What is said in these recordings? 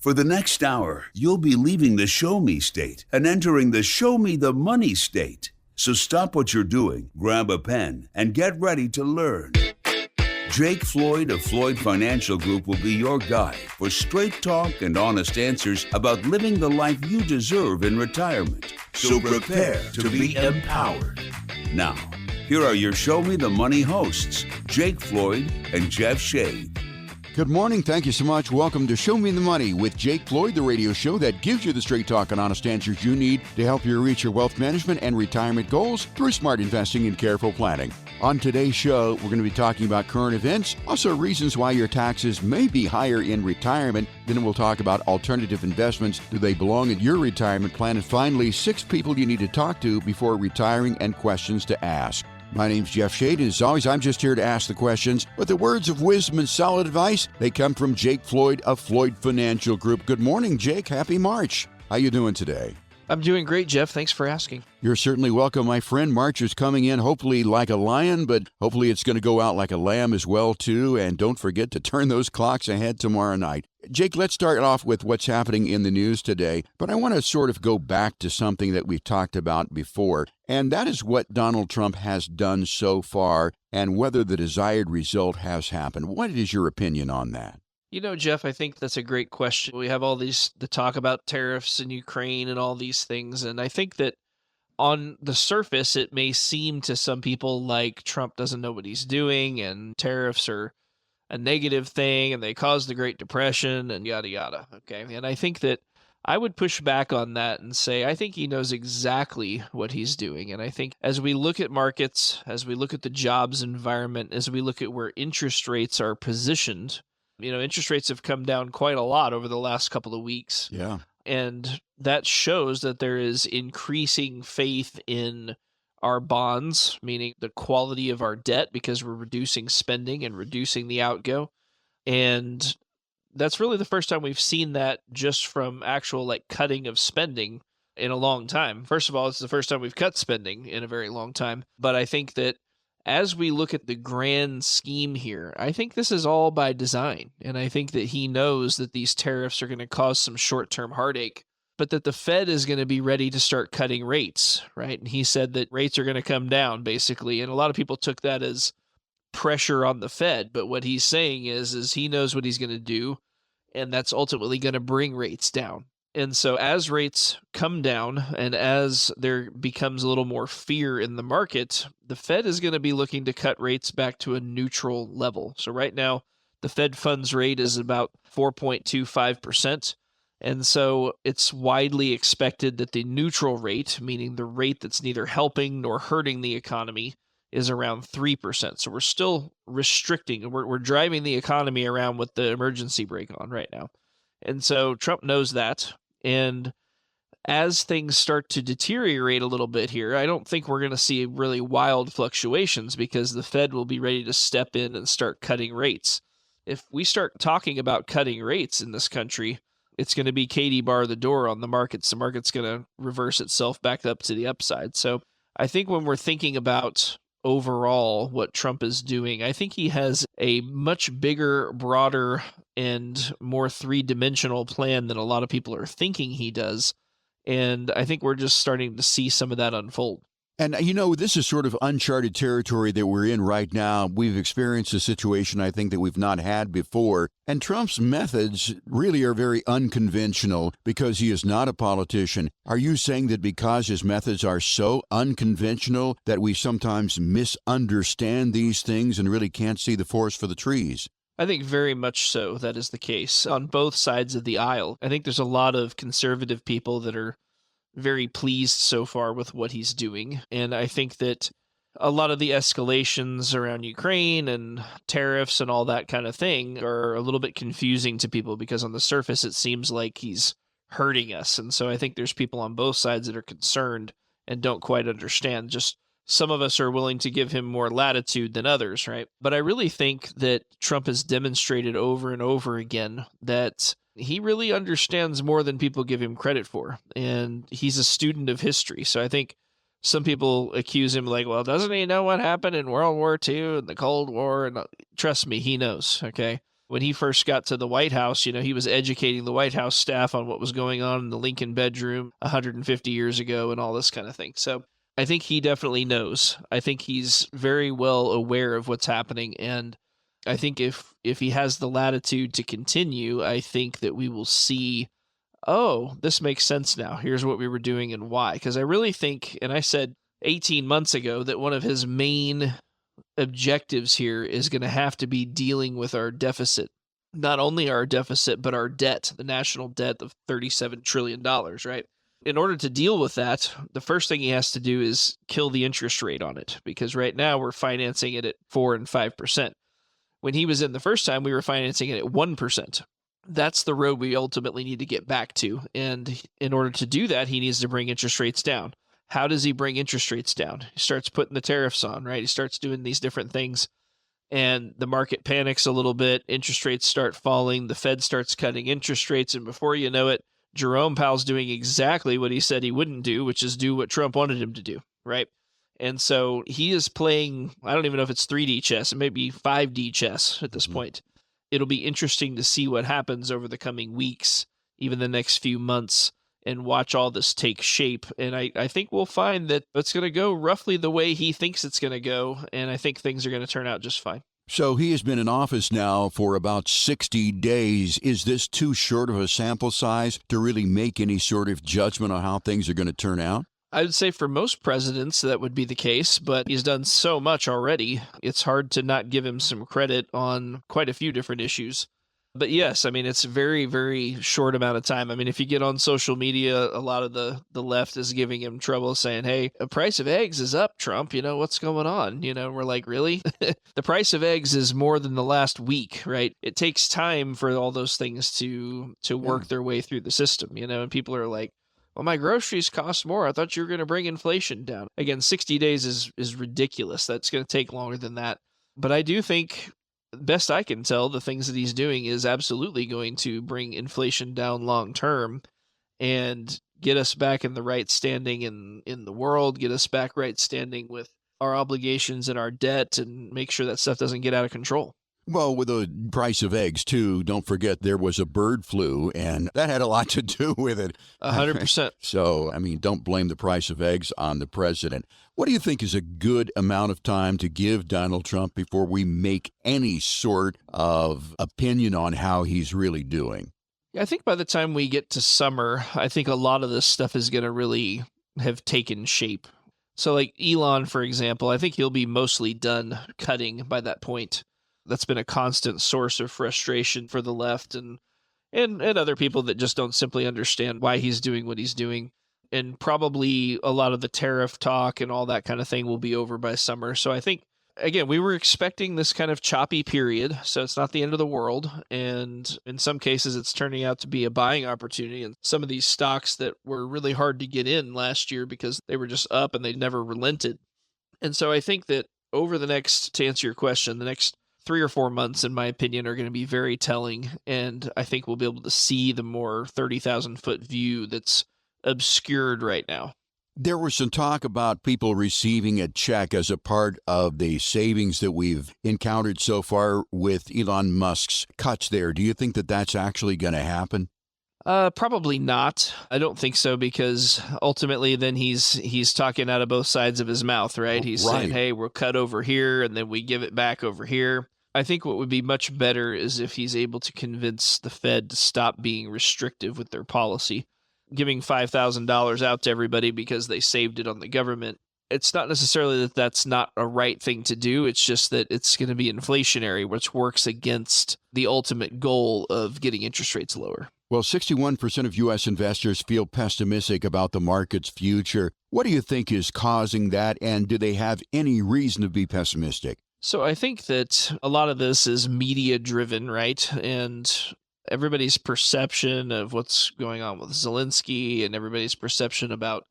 For the next hour, you'll be leaving the Show Me state and entering the Show Me the Money state. So stop what you're doing, grab a pen, and get ready to learn. Jake Floyd of Floyd Financial Group will be your guide for straight talk and honest answers about living the life you deserve in retirement. So prepare to be empowered. Now, here are your Show Me the Money hosts, Jake Floyd and Jeff Shade. Good morning. Thank you so much. Welcome to Show Me the Money with Jake Floyd, the radio show that gives you the straight talk and honest answers you need to help you reach your wealth management and retirement goals through smart investing and careful planning. On today's show, we're going to be talking about current events, also reasons why your taxes may be higher in retirement. Then we'll talk about alternative investments. Do they belong in your retirement plan? And finally, 6 people you need to talk to before retiring and questions to ask. My name's Jeff Shade, and as always, I'm just here to ask the questions. But the words of wisdom and solid advice, they come from Jake Floyd of Floyd Financial Group. Good morning, Jake. Happy March. How you doing today? I'm doing great, Jeff. Thanks for asking. You're certainly welcome, my friend. March is coming in hopefully like a lion, but hopefully it's going to go out like a lamb as well, too. And don't forget to turn those clocks ahead tomorrow night. Jake, let's start off with what's happening in the news today. But I want to sort of go back to something that we've talked about before, and that is what Donald Trump has done so far and whether the desired result has happened. What is your opinion on that? You know, Jeff, I think that's a great question. We have all the talk about tariffs in Ukraine and all these things. And I think that on the surface, it may seem to some people like Trump doesn't know what he's doing and tariffs are a negative thing and they caused the Great Depression and yada, yada. Okay. And I think that I would push back on that and say, I think he knows exactly what he's doing. And I think as we look at markets, as we look at the jobs environment, as we look at where interest rates are positioned, you know, interest rates have come down quite a lot over the last couple of weeks. Yeah. And that shows that there is increasing faith in our bonds, meaning the quality of our debt, because we're reducing spending and reducing the outgo. And that's really the first time we've seen that just from actual like cutting of spending in a long time. First of all, it's the first time we've cut spending in a very long time. But I think that as we look at the grand scheme here, I think this is all by design. And I think that he knows that these tariffs are going to cause some short-term heartache, but that the Fed is going to be ready to start cutting rates, right? And he said that rates are going to come down, basically. And a lot of people took that as pressure on the Fed. But what he's saying is he knows what he's going to do, and that's ultimately going to bring rates down. And so as rates come down and as there becomes a little more fear in the market, the Fed is going to be looking to cut rates back to a neutral level. So right now, the Fed funds rate is about 4.25%. And so it's widely expected that the neutral rate, meaning the rate that's neither helping nor hurting the economy, is around 3%. So we're still restricting, we're driving the economy around with the emergency brake on right now. And so Trump knows that. And as things start to deteriorate a little bit here, I don't think we're going to see really wild fluctuations because the Fed will be ready to step in and start cutting rates. If we start talking about cutting rates in this country, it's going to be Katie bar the door on the markets. The market's going to reverse itself back up to the upside. So I think when we're thinking about overall what Trump is doing, I think he has a much bigger, broader, and more three-dimensional plan than a lot of people are thinking he does. And I think we're just starting to see some of that unfold. And, you know, this is sort of uncharted territory that we're in right now. We've experienced a situation, I think, that we've not had before. And Trump's methods really are very unconventional because he is not a politician. Are you saying that because his methods are so unconventional that we sometimes misunderstand these things and really can't see the forest for the trees? I think very much so that is the case on both sides of the aisle. I think there's a lot of conservative people that are very pleased so far with what he's doing. And I think that a lot of the escalations around Ukraine and tariffs and all that kind of thing are a little bit confusing to people because on the surface, it seems like he's hurting us. And so I think there's people on both sides that are concerned and don't quite understand. Just some of us are willing to give him more latitude than others, right? But I really think that Trump has demonstrated over and over again that he really understands more than people give him credit for. And he's a student of history. So I think some people accuse him like, well, doesn't he know what happened in World War II and the Cold War? And trust me, he knows, okay? When he first got to the White House, he was educating the White House staff on what was going on in the Lincoln bedroom 150 years ago and all this kind of thing. So I think he definitely knows. I think he's very well aware of what's happening. And I think if he has the latitude to continue, I think that we will see, oh, this makes sense now. Here's what we were doing and why. Because I really think, and I said 18 months ago, that one of his main objectives here is going to have to be dealing with our deficit. Not only our deficit, but our debt, the national debt of $37 trillion, right? In order to deal with that, the first thing he has to do is kill the interest rate on it, because right now we're financing it at 4 and 5%. When he was in the first time, we were financing it at 1%. That's the road we ultimately need to get back to. And in order to do that, he needs to bring interest rates down. How does he bring interest rates down? He starts putting the tariffs on, right? He starts doing these different things, and the market panics a little bit. Interest rates start falling. The Fed starts cutting interest rates, and before you know it, Jerome Powell's doing exactly what he said he wouldn't do, which is do what Trump wanted him to do, right? And so he is playing, I don't even know if it's 3D chess, it may be 5D chess at this point. It'll be interesting to see what happens over the coming weeks, even the next few months, and watch all this take shape. And I think we'll find that it's going to go roughly the way he thinks it's going to go, and I think things are going to turn out just fine. So he has been in office now for about 60 days. Is this too short of a sample size to really make any sort of judgment on how things are going to turn out? I would say for most presidents that would be the case, but he's done so much already. It's hard to not give him some credit on quite a few different issues. But yes, I mean, it's a very, very short amount of time. I mean, if you get on social media, a lot of the left is giving him trouble saying, hey, the price of eggs is up, Trump. What's going on? We're like, really? The price of eggs is more than the last week, right? It takes time for all those things to work their way through the system, and people are like, well, my groceries cost more. I thought you were going to bring inflation down. Again, 60 days is ridiculous. That's going to take longer than that. But I do think, best I can tell, the things that he's doing is absolutely going to bring inflation down long term and get us back in the right standing in the world, get us back right standing with our obligations and our debt, and make sure that stuff doesn't get out of control. Well, with the price of eggs, too, don't forget there was a bird flu, and that had a lot to do with it. 100%. So, I mean, don't blame the price of eggs on the president. What do you think is a good amount of time to give Donald Trump before we make any sort of opinion on how he's really doing? I think by the time we get to summer, I think a lot of this stuff is going to really have taken shape. So like Elon, for example, I think he'll be mostly done cutting by that point. That's been a constant source of frustration for the left and other people that just don't simply understand why he's doing what he's doing. And probably a lot of the tariff talk and all that kind of thing will be over by summer. So I think, again, we were expecting this kind of choppy period, so it's not the end of the world. And in some cases, it's turning out to be a buying opportunity. And some of these stocks that were really hard to get in last year because they were just up and they never relented. And so I think that over the next, to answer your question, the next 3 or 4 months, in my opinion, are going to be very telling. And I think we'll be able to see the more 30,000-foot view that's obscured right now. There was some talk about people receiving a check as a part of the savings that we've encountered so far with Elon Musk's cuts there. Do you think that that's actually going to happen? Probably not. I don't think so, because ultimately then he's talking out of both sides of his mouth, right? He's saying, hey, we'll cut over here and then we give it back over here. I think what would be much better is if he's able to convince the Fed to stop being restrictive with their policy. Giving $5,000 out to everybody because they saved it on the government. It's not necessarily that that's not a right thing to do. It's just that it's going to be inflationary, which works against the ultimate goal of getting interest rates lower. Well, 61% of U.S. investors feel pessimistic about the market's future. What do you think is causing that, and do they have any reason to be pessimistic? So I think that a lot of this is media-driven, right? And everybody's perception of what's going on with Zelensky and everybody's perception about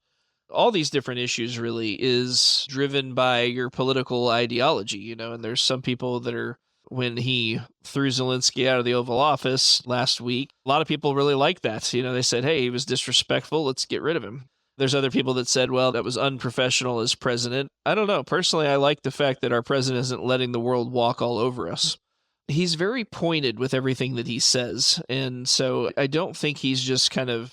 all these different issues really is driven by your political ideology, and there's some people that are, when he threw Zelensky out of the Oval Office last week, a lot of people really like that. They said, hey, he was disrespectful, let's get rid of him. There's other people that said, well, that was unprofessional as president. I don't know. Personally, I like the fact that our president isn't letting the world walk all over us. He's very pointed with everything that he says. And so I don't think he's just kind of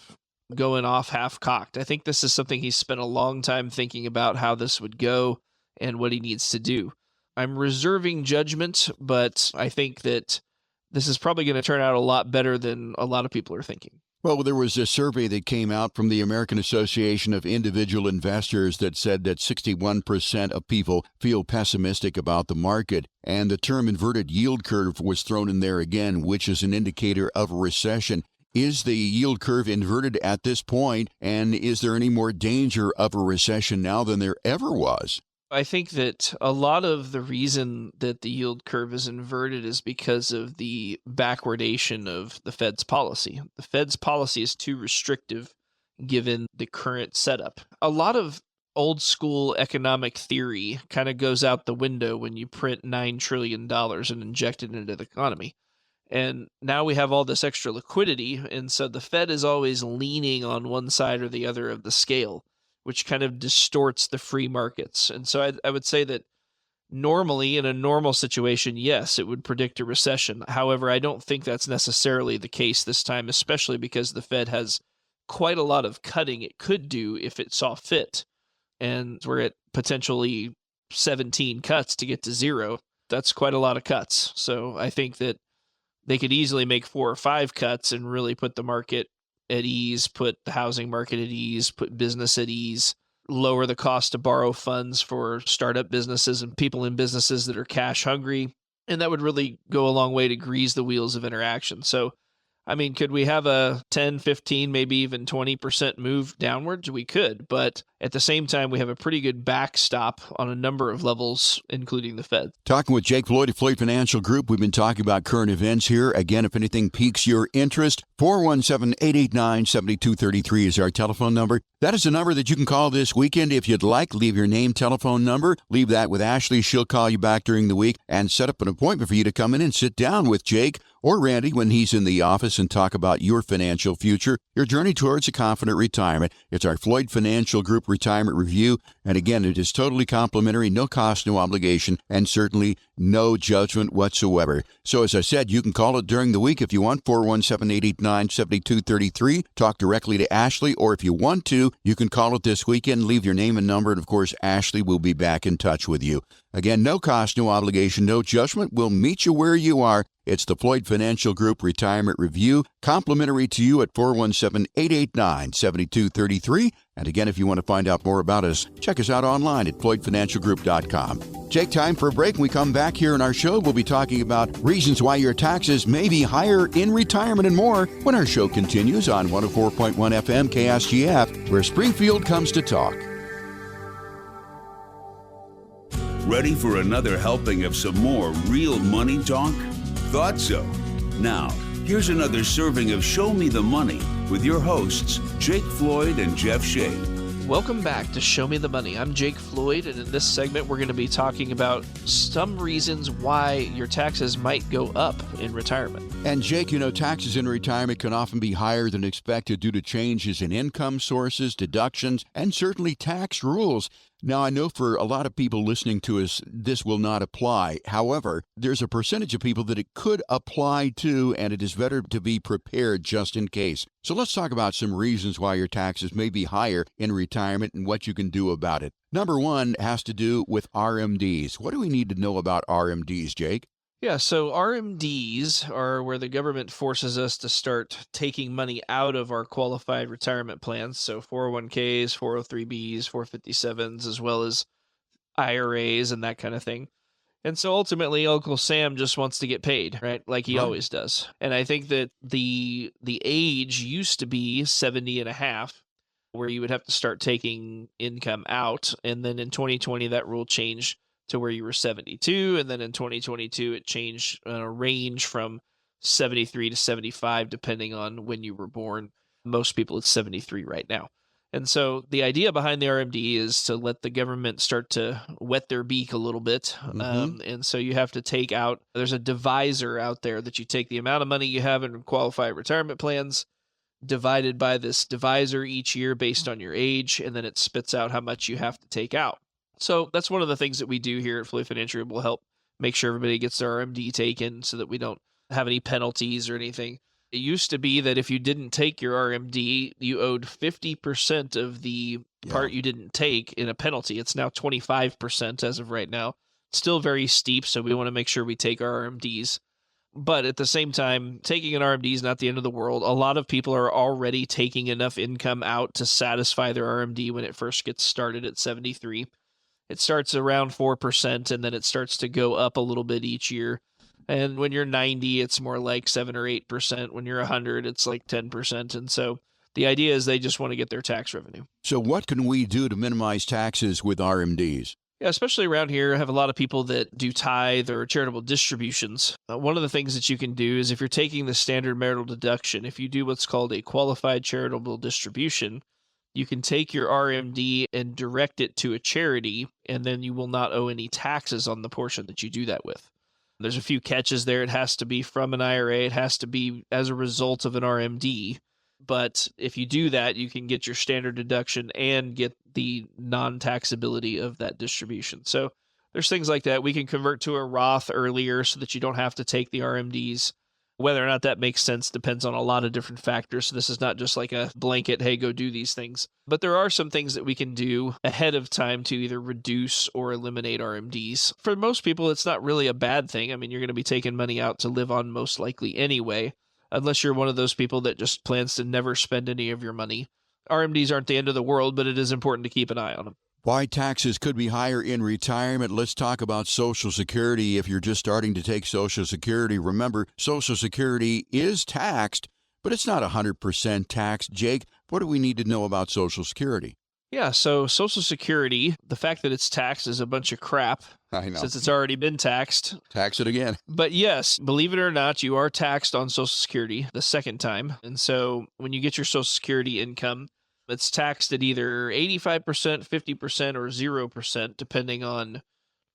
going off half-cocked. I think this is something he's spent a long time thinking about how this would go and what he needs to do. I'm reserving judgment, but I think that this is probably going to turn out a lot better than a lot of people are thinking. Well, there was a survey that came out from the American Association of Individual Investors that said that 61% of people feel pessimistic about the market. And the term inverted yield curve was thrown in there again, which is an indicator of a recession. Is the yield curve inverted at this point, and is there any more danger of a recession now than there ever was? I think that a lot of the reason that the yield curve is inverted is because of the backwardation of the Fed's policy. The Fed's policy is too restrictive given the current setup. A lot of old school economic theory kind of goes out the window when you print $9 trillion and inject it into the economy. And now we have all this extra liquidity, and so the Fed is always leaning on one side or the other of the scale, which kind of distorts the free markets. And so I would say that normally, in a normal situation, yes, it would predict a recession. However, I don't think that's necessarily the case this time, especially because the Fed has quite a lot of cutting it could do if it saw fit. And we're at potentially 17 cuts to get to zero. That's quite a lot of cuts. So I think that they could easily make 4 or 5 cuts and really put the market at ease, put the housing market at ease, put business at ease, lower the cost to borrow funds for startup businesses and people in businesses that are cash hungry. And that would really go a long way to grease the wheels of interaction. So, I mean, could we have a 10, 15, maybe even 20% move downwards? We could, but at the same time, we have a pretty good backstop on a number of levels, including the Fed. Talking with Jake Floyd of Floyd Financial Group, we've been talking about current events here. Again, if anything piques your interest, 417-889-7233 is our telephone number. That is the number that you can call this weekend if you'd like. Leave your name, telephone number. Leave that with Ashley. She'll call you back during the week and set up an appointment for you to come in and sit down with Jake or Randy when he's in the office and talk about your financial future, your journey towards a confident retirement. It's our Floyd Financial Group Retirement Review. And again, it is totally complimentary, no cost, no obligation, and certainly no judgment whatsoever. So as I said, you can call it during the week if you want, 417-889-7233. Talk directly to Ashley, or if you want to, you can call it this weekend, leave your name and number, and of course, Ashley will be back in touch with you. Again, no cost, no obligation, no judgment. We'll meet you where you are. It's the Floyd Financial Group Retirement Review, complimentary to you at 417-889-7233. And again, if you want to find out more about us, check us out online at floydfinancialgroup.com. Jake, time for a break. When we come back here in our show, we'll be talking about reasons why your taxes may be higher in retirement and more when our show continues on 104.1 FM KSGF, where Springfield comes to talk. Ready for another helping of some more real money talk? Thought so. Now, here's another serving of Show Me the Money with your hosts, Jake Floyd and Jeff Shea. Welcome back to Show Me the Money. I'm Jake Floyd, and in this segment, we're going to be talking about some reasons why your taxes might go up in retirement. And Jake, you know, taxes in retirement can often be higher than expected due to changes in income sources, deductions, and certainly tax rules. Now, I know for a lot of people listening to us, this will not apply. However, there's a percentage of people that it could apply to, and it is better to be prepared just in case. So let's talk about some reasons why your taxes may be higher in retirement and what you can do about it. Number one has to do with RMDs. What do we need to know about RMDs, Jake? Yeah, so RMDs are where the government forces us to start taking money out of our qualified retirement plans. So 401ks, 403bs, 457s, as well as IRAs and that kind of thing. And so ultimately, Uncle Sam just wants to get paid, right? Like he always does. And I think that the age used to be 70 and a half, where you would have to start taking income out. And then in 2020, that rule changed to where you were 72, and then in 2022 it changed a range from 73 to 75 depending on when you were born. Most people it's 73 right now. And so the idea behind the RMD is to let the government start to wet their beak a little bit. And so you have to take out, there's a divisor out there that you take the amount of money you have in qualified retirement plans divided by this divisor each year based on your age, and then it spits out how much you have to take out. So that's one of the things that we do here at Floyd Financial Group. Will help make sure everybody gets their RMD taken so that we don't have any penalties or anything. It used to be that if you didn't take your RMD, you owed 50% of the part you didn't take in a penalty. It's now 25% as of right now. Still very steep, so we want to make sure we take our RMDs. But at the same time, taking an RMD is not the end of the world. A lot of people are already taking enough income out to satisfy their RMD when it first gets started at 73. It starts around 4%, and then it starts to go up a little bit each year. And when you're 90, it's more like 7 or 8%. When you're 100, it's like 10%. And so the idea is they just want to get their tax revenue. So what can we do to minimize taxes with RMDs? Yeah, especially around here, I have a lot of people that do tithe or charitable distributions. One of the things that you can do is if you're taking the standard marital deduction, if you do what's called a qualified charitable distribution, you can take your RMD and direct it to a charity, and then you will not owe any taxes on the portion that you do that with. There's a few catches there. It has to be from an IRA. It has to be as a result of an RMD. But if you do that, you can get your standard deduction and get the non-taxability of that distribution. So there's things like that. We can convert to a Roth earlier so that you don't have to take the RMDs. Whether or not that makes sense depends on a lot of different factors. So this is not just like a blanket, hey, go do these things. But there are some things that we can do ahead of time to either reduce or eliminate RMDs. For most people, it's not really a bad thing. I mean, you're going to be taking money out to live on most likely anyway, unless you're one of those people that just plans to never spend any of your money. RMDs aren't the end of the world, but it is important to keep an eye on them. Why taxes could be higher in retirement. Let's talk about Social Security. If you're just starting to take Social Security, remember, Social Security is taxed, but it's not 100% taxed. Jake, what do we need to know about Social Security? Yeah, so Social Security, the fact that it's taxed is a bunch of crap. I know. Since it's already been taxed. Tax it again. But yes, believe it or not, you are taxed on Social Security the second time. And so when you get your Social Security income, it's taxed at either 85%, 50%, or 0%, depending on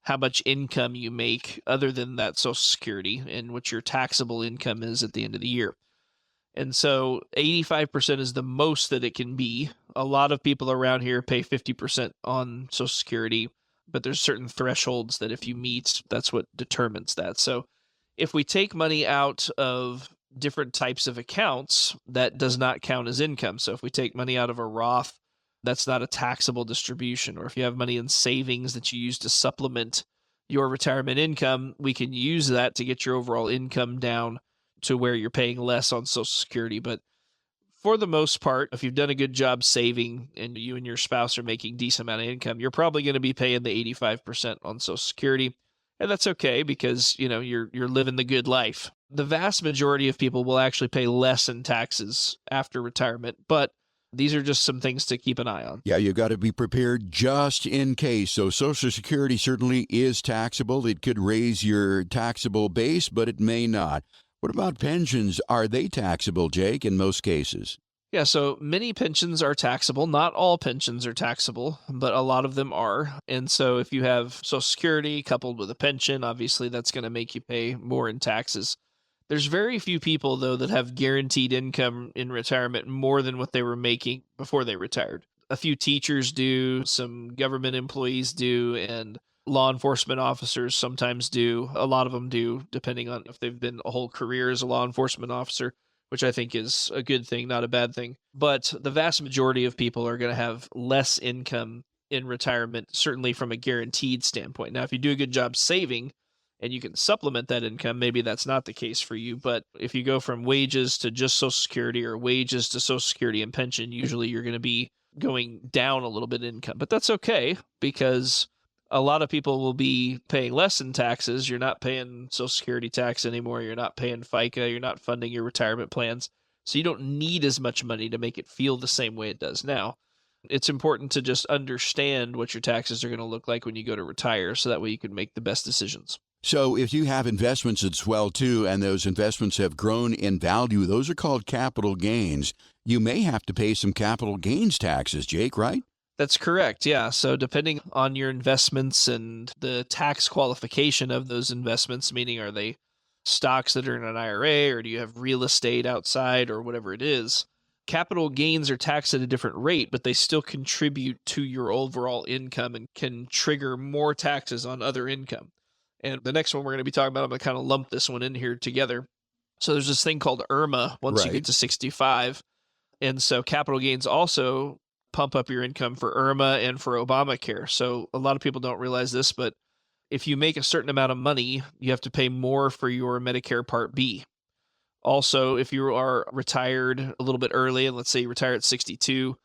how much income you make other than that Social Security and what your taxable income is at the end of the year. And so 85% is the most that it can be. A lot of people around here pay 50% on Social Security, but there's certain thresholds that if you meet, that's what determines that. So if we take money out of different types of accounts, that does not count as income. So if we take money out of a Roth, that's not a taxable distribution. Or if you have money in savings that you use to supplement your retirement income, we can use that to get your overall income down to where you're paying less on Social Security. But for the most part, if you've done a good job saving and you and your spouse are making decent amount of income, you're probably going to be paying the 85% on Social Security. And that's okay because, you're living the good life. The vast majority of people will actually pay less in taxes after retirement, but these are just some things to keep an eye on. Yeah, you got to be prepared just in case. So Social Security certainly is taxable. It could raise your taxable base, but it may not. What about pensions? Are they taxable, Jake, in most cases? Yeah, so many pensions are taxable. Not all pensions are taxable, but a lot of them are. And so if you have Social Security coupled with a pension, obviously that's going to make you pay more in taxes. There's very few people, though, that have guaranteed income in retirement more than what they were making before they retired. A few teachers do, some government employees do, and law enforcement officers sometimes do. A lot of them do, depending on if they've been a whole career as a law enforcement officer, which I think is a good thing, not a bad thing. But the vast majority of people are going to have less income in retirement, certainly from a guaranteed standpoint. Now, if you do a good job saving and you can supplement that income, maybe that's not the case for you. But if you go from wages to just Social Security or wages to Social Security and pension, usually you're going to be going down a little bit in income. But that's okay because a lot of people will be paying less in taxes. You're not paying Social Security tax anymore. You're not paying FICA. You're not funding your retirement plans. So you don't need as much money to make it feel the same way it does now. It's important to just understand what your taxes are going to look like when you go to retire so that way you can make the best decisions. So if you have investments that swell too, and those investments have grown in value, those are called capital gains. You may have to pay some capital gains taxes, Jake, right? That's correct, yeah. So depending on your investments and the tax qualification of those investments, meaning are they stocks that are in an IRA or do you have real estate outside or whatever it is, capital gains are taxed at a different rate, but they still contribute to your overall income and can trigger more taxes on other income. And the next one we're going to be talking about, I'm going to kind of lump this one in here together. So there's this thing called IRMA once you Right. get to 65. And so capital gains also pump up your income for IRMA and for Obamacare. So a lot of people don't realize this, but if you make a certain amount of money, you have to pay more for your Medicare Part B. Also, if you are retired a little bit early, and let's say you retire at 62,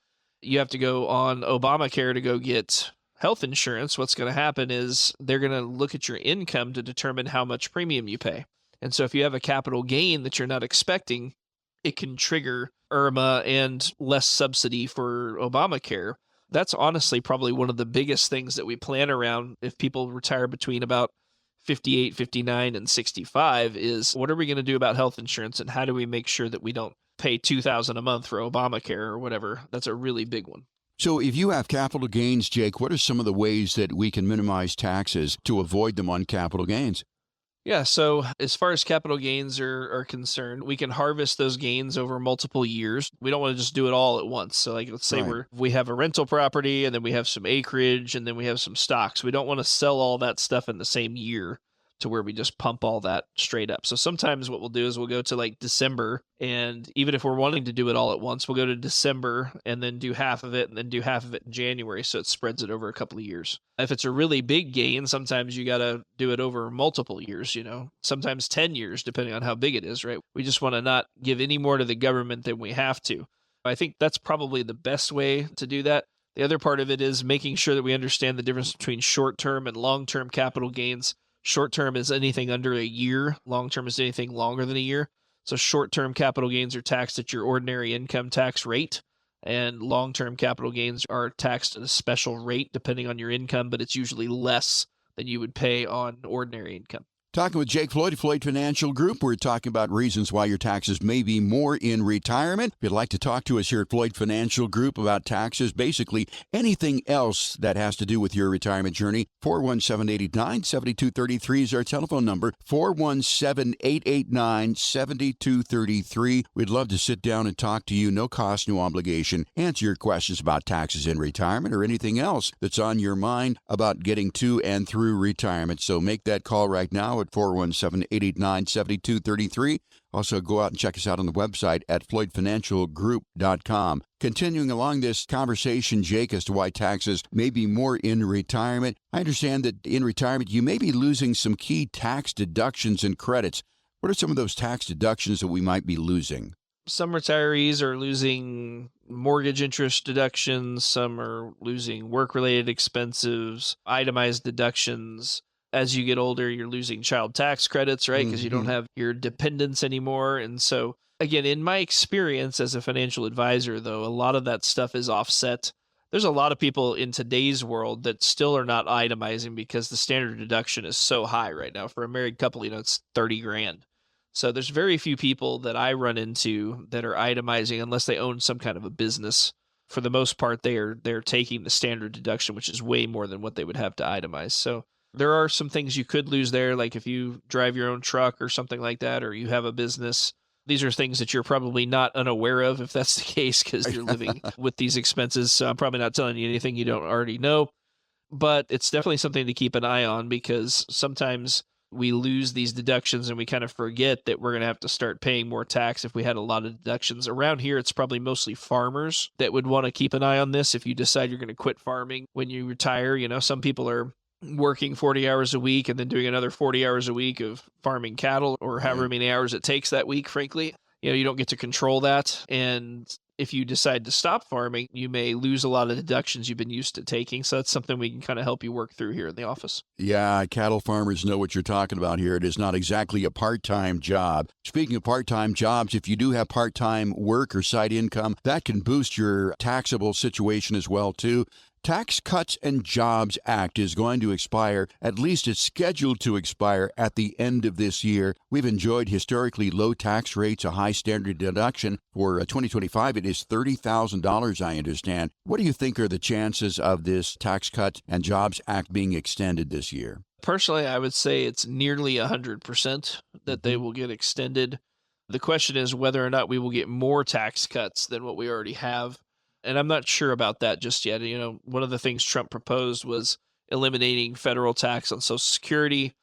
you have to go on Obamacare to go get health insurance. What's going to happen is they're going to look at your income to determine how much premium you pay. And so if you have a capital gain that you're not expecting, it can trigger IRMA and less subsidy for Obamacare. That's honestly probably one of the biggest things that we plan around if people retire between about 58, 59, and 65 is what are we going to do about health insurance and how do we make sure that we don't pay $2,000 a month for Obamacare or whatever? That's a really big one. So if you have capital gains, Jake, what are some of the ways that we can minimize taxes to avoid them on capital gains? Yeah, so as far as capital gains are concerned, we can harvest those gains over multiple years. We don't want to just do it all at once. So like let's say Right. we have a rental property and then we have some acreage and then we have some stocks. We don't want to sell all that stuff in the same year to where we just pump all that straight up. So sometimes what we'll do is we'll go to like December, and even if we're wanting to do it all at once, we'll go to December and then do half of it and then do half of it in January, so it spreads it over a couple of years. If it's a really big gain, sometimes you got to do it over multiple years, sometimes 10 years, depending on how big it is, right? We just want to not give any more to the government than we have to. I think that's probably the best way to do that. The other part of it is making sure that we understand the difference between short-term and long-term capital gains. Short-term is anything under a year. Long-term is anything longer than a year. So short-term capital gains are taxed at your ordinary income tax rate, and long-term capital gains are taxed at a special rate depending on your income, but it's usually less than you would pay on ordinary income. Talking with Jake Floyd, Floyd Financial Group. We're talking about reasons why your taxes may be more in retirement. If you'd like to talk to us here at Floyd Financial Group about taxes, basically anything else that has to do with your retirement journey, 417-889-7233 is our telephone number, 417-889-7233. We'd love to sit down and talk to you, no cost, no obligation, answer your questions about taxes in retirement or anything else that's on your mind about getting to and through retirement. So make that call right now at 417-889-7233. Also, go out and check us out on the website at floydfinancialgroup.com. Continuing along this conversation, Jake, as to why taxes may be more in retirement, I understand that in retirement you may be losing some key tax deductions and credits. What are some of those tax deductions that we might be losing? Some retirees are losing mortgage interest deductions. Some are losing work-related expenses, itemized deductions. As you get older, you're losing child tax credits, right? Because you don't have your dependents anymore. And so, again, in my experience as a financial advisor, though, a lot of that stuff is offset. There's a lot of people in today's world that still are not itemizing because the standard deduction is so high right now. For a married couple, it's 30 grand. So there's very few people that I run into that are itemizing unless they own some kind of a business. For the most part, they're taking the standard deduction, which is way more than what they would have to itemize. So there are some things you could lose there, like if you drive your own truck or something like that, or you have a business. These are things that you're probably not unaware of if that's the case, because you're living with these expenses. So I'm probably not telling you anything you don't already know. But it's definitely something to keep an eye on, because sometimes we lose these deductions and we kind of forget that we're going to have to start paying more tax if we had a lot of deductions. Around here, it's probably mostly farmers that would want to keep an eye on this. If you decide you're going to quit farming when you retire, some people are working 40 hours a week and then doing another 40 hours a week of farming cattle, or however many hours it takes that week, frankly. You don't get to control that. And if you decide to stop farming, you may lose a lot of deductions you've been used to taking. So that's something we can kind of help you work through here in the office. Yeah, cattle farmers know what you're talking about here. It is not exactly a part-time job. Speaking of part-time jobs, if you do have part-time work or side income, that can boost your taxable situation as well, too. Tax Cuts and Jobs Act is going to expire, at least it's scheduled to expire at the end of this year. We've enjoyed historically low tax rates, a high standard deduction. For 2025, it is $30,000, I understand. What do you think are the chances of this Tax Cuts and Jobs Act being extended this year? Personally, I would say it's nearly 100% that they will get extended. The question is whether or not we will get more tax cuts than what we already have. And I'm not sure about that just yet. One of the things Trump proposed was eliminating federal tax on Social Security.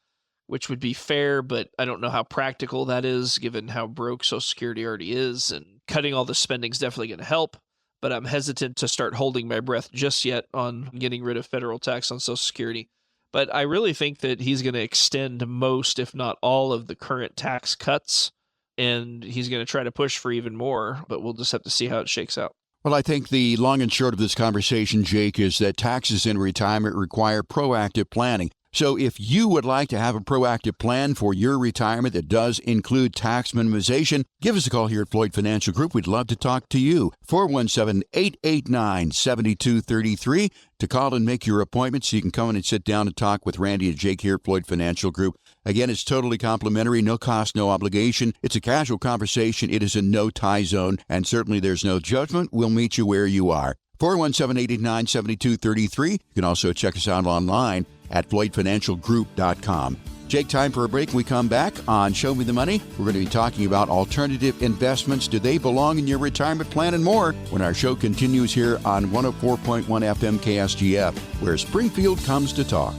which would be fair, but I don't know how practical that is given how broke Social Security already is. And cutting all the spending is definitely going to help, but I'm hesitant to start holding my breath just yet on getting rid of federal tax on Social Security. But I really think that he's going to extend most, if not all, of the current tax cuts, and he's going to try to push for even more, but we'll just have to see how it shakes out. Well, I think the long and short of this conversation, Jake, is that taxes in retirement require proactive planning. So if you would like to have a proactive plan for your retirement that does include tax minimization, give us a call here at Floyd Financial Group. We'd love to talk to you. 417-889-7233 to call and make your appointment so you can come in and sit down and talk with Randy and Jake here at Floyd Financial Group. Again, it's totally complimentary, no cost, no obligation. It's a casual conversation. It is a no-tie zone, and certainly there's no judgment. We'll meet you where you are. 417-889-7233. You can also check us out online at FloydFinancialGroup.com. Jake, time for a break. When we come back on Show Me the Money, we're going to be talking about alternative investments. Do they belong in your retirement plan and more when our show continues here on 104.1 FM KSGF, where Springfield comes to talk.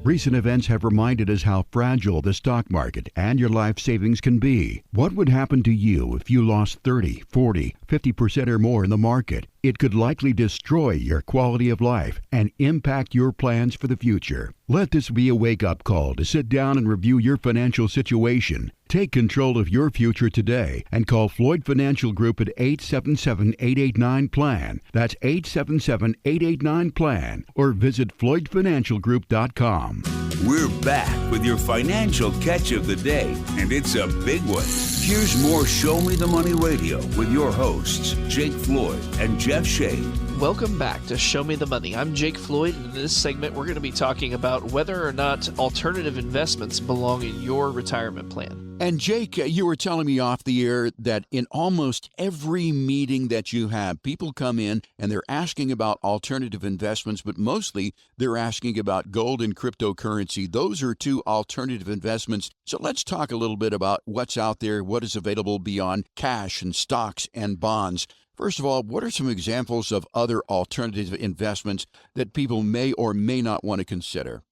Recent events have reminded us how fragile the stock market and your life savings can be. What would happen to you if you lost 30, 40, 50% or more in the market? It could likely destroy your quality of life and impact your plans for the future. Let this be a wake-up call to sit down and review your financial situation. Take control of your future today and call Floyd Financial Group at 877-889-PLAN. That's 877-889-PLAN, or visit FloydFinancialGroup.com. We're back with your financial catch of the day, and it's a big one. Here's more Show Me the Money Radio with your hosts, Jake Floyd and Jeff Shade. Welcome back to Show Me the Money. I'm Jake Floyd, and in this segment, we're going to be talking about whether or not alternative investments belong in your retirement plan. And Jake, you were telling me off the air that in almost every meeting that you have, people come in and they're asking about alternative investments, but mostly they're asking about gold and cryptocurrency. Those are two alternative investments. So let's talk a little bit about what's out there, what is available beyond cash and stocks and bonds. First of all, what are some examples of other alternative investments that people may or may not want to consider?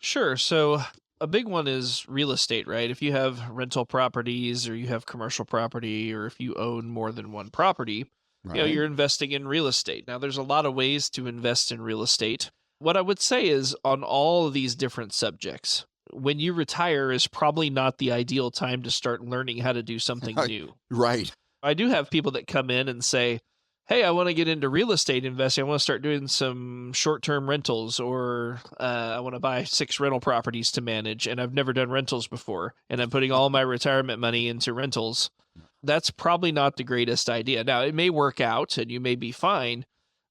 Sure. So a big one is real estate, right? If you have rental properties or you have commercial property, or if you own more than one property, you're investing in real estate. Now, there's a lot of ways to invest in real estate. What I would say is on all of these different subjects, when you retire is probably not the ideal time to start learning how to do something new. Right. I do have people that come in and say, hey, I want to get into real estate investing. I want to start doing some short-term rentals, or I want to buy 6 rental properties to manage, and I've never done rentals before, and I'm putting all my retirement money into rentals. That's probably not the greatest idea. Now, it may work out and you may be fine,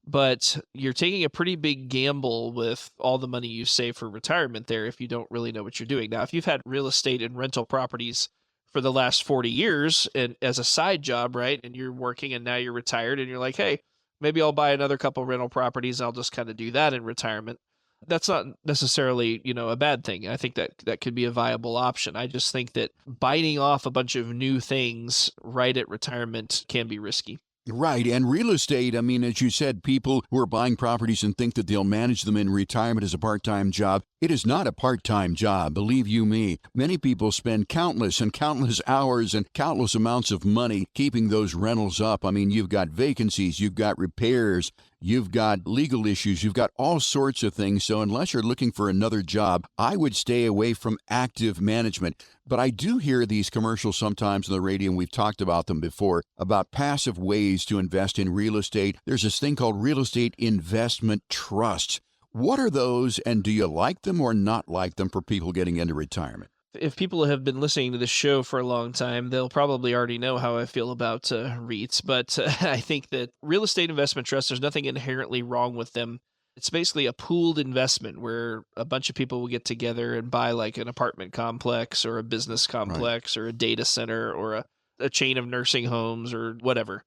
but you're taking a pretty big gamble with all the money you save for retirement there if you don't really know what you're doing. Now, if you've had real estate and rental properties for the last 40 years and as a side job, right, and you're working and now you're retired and you're like, hey, maybe I'll buy another couple rental properties. I'll just kind of do that in retirement. That's not necessarily, a bad thing. I think that could be a viable option. I just think that biting off a bunch of new things right at retirement can be risky. Right. And real estate, I mean, as you said, people who are buying properties and think that they'll manage them in retirement as a part-time job. It is not a part-time job, believe you me. Many people spend countless and countless hours and countless amounts of money keeping those rentals up. I mean, you've got vacancies, you've got repairs, you've got legal issues, you've got all sorts of things. So unless you're looking for another job, I would stay away from active management. But I do hear these commercials sometimes on the radio, and we've talked about them before, about passive ways to invest in real estate. There's this thing called real estate investment trusts. What are those, and do you like them or not like them for people getting into retirement? If people have been listening to this show for a long time, they'll probably already know how I feel about REITs. But I think that real estate investment trusts, there's nothing inherently wrong with them. It's basically a pooled investment where a bunch of people will get together and buy like an apartment complex or a business complex or a data center or a chain of nursing homes or whatever.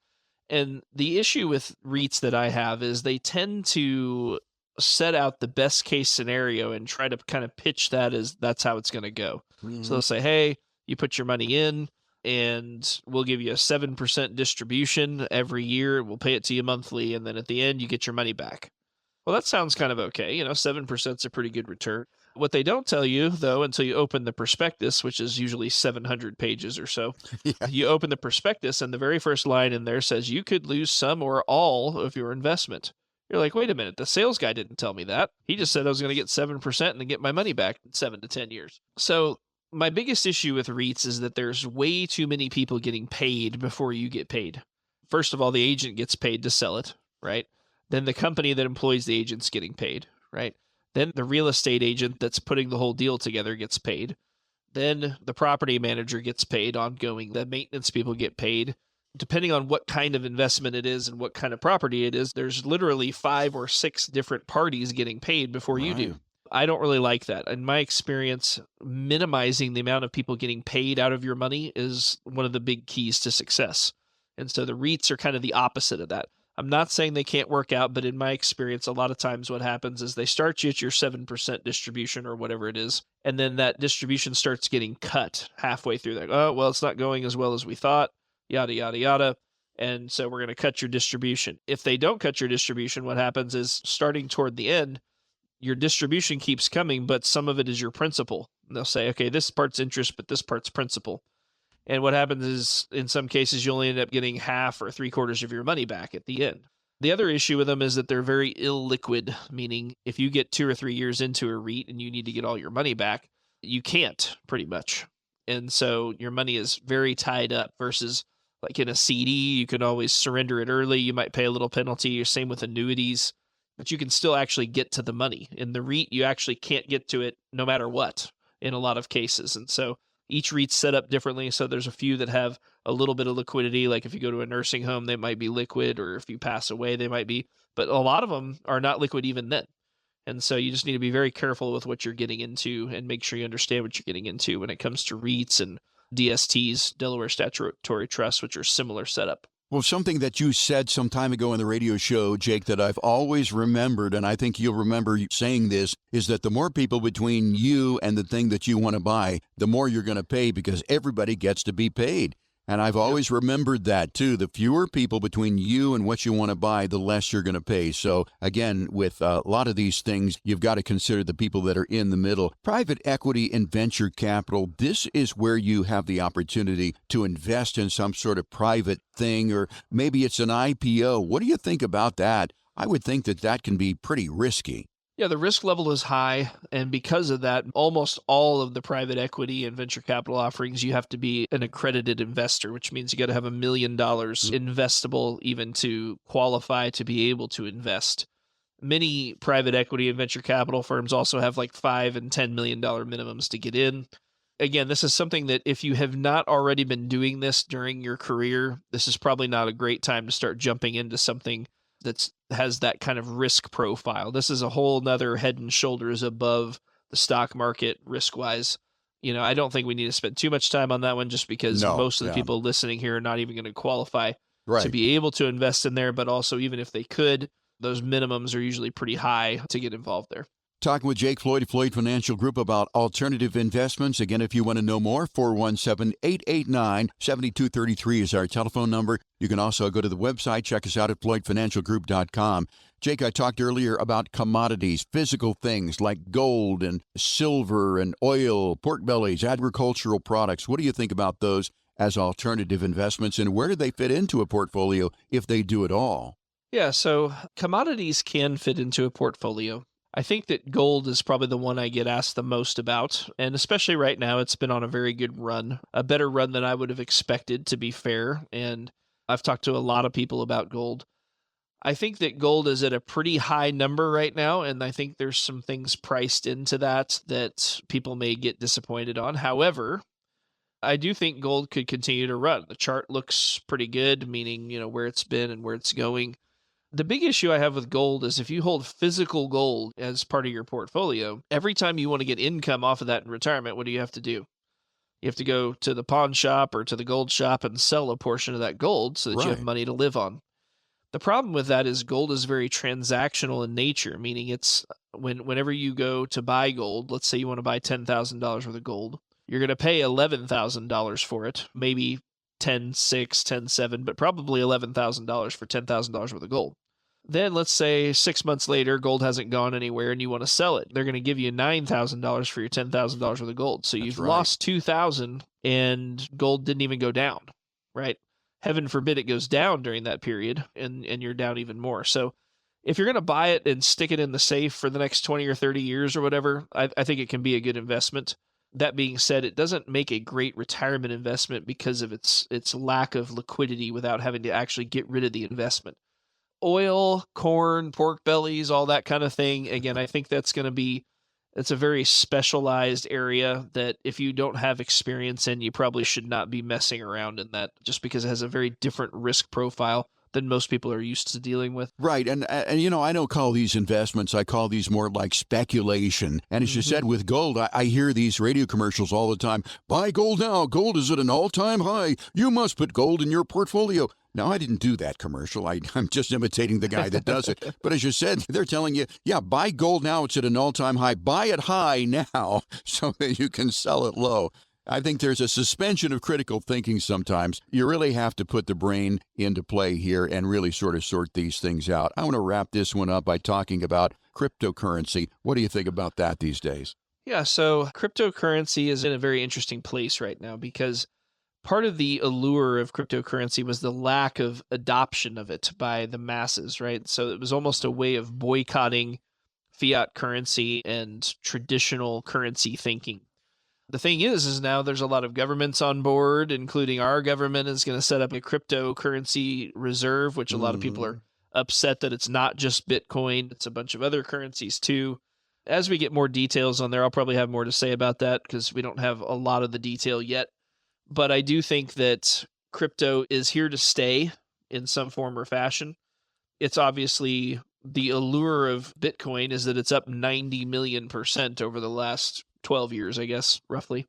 And the issue with REITs that I have is they tend to set out the best case scenario and try to kind of pitch that as that's how it's going to go. Mm-hmm. So they'll say, hey, you put your money in and we'll give you a 7% distribution every year. We'll pay it to you monthly. And then at the end, you get your money back. Well, that sounds kind of okay. 7% is a pretty good return. What they don't tell you, though, until you open the prospectus, which is usually 700 pages or so, Yeah. you open the prospectus, and the very first line in there says you could lose some or all of your investment. You're like, wait a minute, the sales guy didn't tell me that. He just said I was going to get 7% and then get my money back in 7 to 10 years. So my biggest issue with REITs is that there's way too many people getting paid before you get paid. First of all, the agent gets paid to sell it, right? Then the company that employs the agent's getting paid, right? Then the real estate agent that's putting the whole deal together gets paid. Then the property manager gets paid ongoing. The maintenance people get paid. Depending on what kind of investment it is and what kind of property it is, there's literally 5 or 6 different parties getting paid before you do. Right. I don't really like that. In my experience, minimizing the amount of people getting paid out of your money is one of the big keys to success. And so the REITs are kind of the opposite of that. I'm not saying they can't work out, but in my experience, a lot of times what happens is they start you at your 7% distribution or whatever it is, and then that distribution starts getting cut halfway through. Like, oh, well, it's not going as well as we thought, yada, yada, yada. And so we're going to cut your distribution. If they don't cut your distribution, what happens is starting toward the end, your distribution keeps coming, but some of it is your principal. And they'll say, okay, this part's interest, but this part's principal. And what happens is, in some cases, you only end up getting half or 3/4 of your money back at the end. The other issue with them is that they're very illiquid, meaning if you get 2 or 3 years into a REIT and you need to get all your money back, you can't, pretty much. And so your money is very tied up versus like in a CD, you can always surrender it early. You might pay a little penalty, or same with annuities, but you can still actually get to the money. In the REIT, you actually can't get to it no matter what in a lot of cases. And so each REIT's set up differently. So there's a few that have a little bit of liquidity. Like if you go to a nursing home, they might be liquid, or if you pass away, they might be. But a lot of them are not liquid even then. And so you just need to be very careful with what you're getting into and make sure you understand what you're getting into when it comes to REITs and DSTs, Delaware Statutory Trusts, which are similar setup. Well, something that you said some time ago in the radio show, Jake, that I've always remembered, and I think you'll remember you saying this, is that the more people between you and the thing that you want to buy, the more you're going to pay, because everybody gets to be paid. And I've always remembered that, too. The fewer people between you and what you want to buy, the less you're going to pay. So, again, with a lot of these things, you've got to consider the people that are in the middle. Private equity and venture capital, this is where you have the opportunity to invest in some sort of private thing, or maybe it's an IPO. What do you think about that? I would think that that can be pretty risky. Yeah, the risk level is high. And because of that, almost all of the private equity and venture capital offerings, you have to be an accredited investor, which means you got to have $1 million investable even to qualify to be able to invest. Many private equity and venture capital firms also have like $5 and $10 million minimums to get in. Again, this is something that if you have not already been doing this during your career, this is probably not a great time to start jumping into something that has that kind of risk profile. This is a whole nother head and shoulders above the stock market risk-wise. You know, I don't think we need to spend too much time on that one, just because most of the people listening here are not even going to qualify to be able to invest in there. But also, even if they could, those minimums are usually pretty high to get involved there. Talking with Jake Floyd of Floyd Financial Group about alternative investments. Again, if you want to know more, 417-889-7233 is our telephone number. You can also go to the website, check us out at floydfinancialgroup.com. Jake, I talked earlier about commodities, physical things like gold and silver and oil, pork bellies, agricultural products. What do you think about those as alternative investments, and where do they fit into a portfolio if they do at all? Yeah, so commodities can fit into a portfolio. I think that gold is probably the one I get asked the most about, and especially right now, it's been on a very good run, a better run than I would have expected, to be fair, and I've talked to a lot of people about gold. I think that gold is at a pretty high number right now, and I think there's some things priced into that people may get disappointed on. However, I do think gold could continue to run. The chart looks pretty good, meaning, where it's been and where it's going. The big issue I have with gold is if you hold physical gold as part of your portfolio, every time you want to get income off of that in retirement, what do you have to do? You have to go to the pawn shop or to the gold shop and sell a portion of that gold so that you have money to live on. The problem with that is gold is very transactional in nature, meaning it's whenever you go to buy gold, let's say you want to buy $10,000 worth of gold, you're going to pay $11,000 for it, maybe $10,600, $10,700, but probably $11,000 for $10,000 worth of gold. Then let's say 6 months later, gold hasn't gone anywhere and you want to sell it. They're going to give you $9,000 for your $10,000 worth of gold. So you've lost $2,000 and gold didn't even go down, right? Heaven forbid it goes down during that period and you're down even more. So if you're going to buy it and stick it in the safe for the next 20 or 30 years or whatever, I think it can be a good investment. That being said, it doesn't make a great retirement investment because of its lack of liquidity without having to actually get rid of the investment. Oil, corn, pork bellies, all that kind of thing. Again, I think it's a very specialized area that if you don't have experience in, you probably should not be messing around in that, just because it has a very different risk profile than most people are used to dealing with. Right. And I don't call these investments. I call these more like speculation. And as you said, with gold, I hear these radio commercials all the time. Buy gold now. Gold is at an all-time high. You must put gold in your portfolio. Now, I didn't do that commercial. I'm just imitating the guy that does it. But as you said, they're telling you, yeah, buy gold now. It's at an all-time high. Buy it high now so that you can sell it low. I think there's a suspension of critical thinking sometimes. You really have to put the brain into play here and really sort of sort these things out. I want to wrap this one up by talking about cryptocurrency. What do you think about that these days? Yeah, so cryptocurrency is in a very interesting place right now because part of the allure of cryptocurrency was the lack of adoption of it by the masses, right? So it was almost a way of boycotting fiat currency and traditional currency thinking. The thing is now there's a lot of governments on board, including our government is going to set up a cryptocurrency reserve, which a lot of people are upset that it's not just Bitcoin. It's a bunch of other currencies too. As we get more details on there, I'll probably have more to say about that because we don't have a lot of the detail yet. But I do think that crypto is here to stay in some form or fashion. It's obviously the allure of Bitcoin is that it's up 90 million% over the last 12 years, I guess, roughly.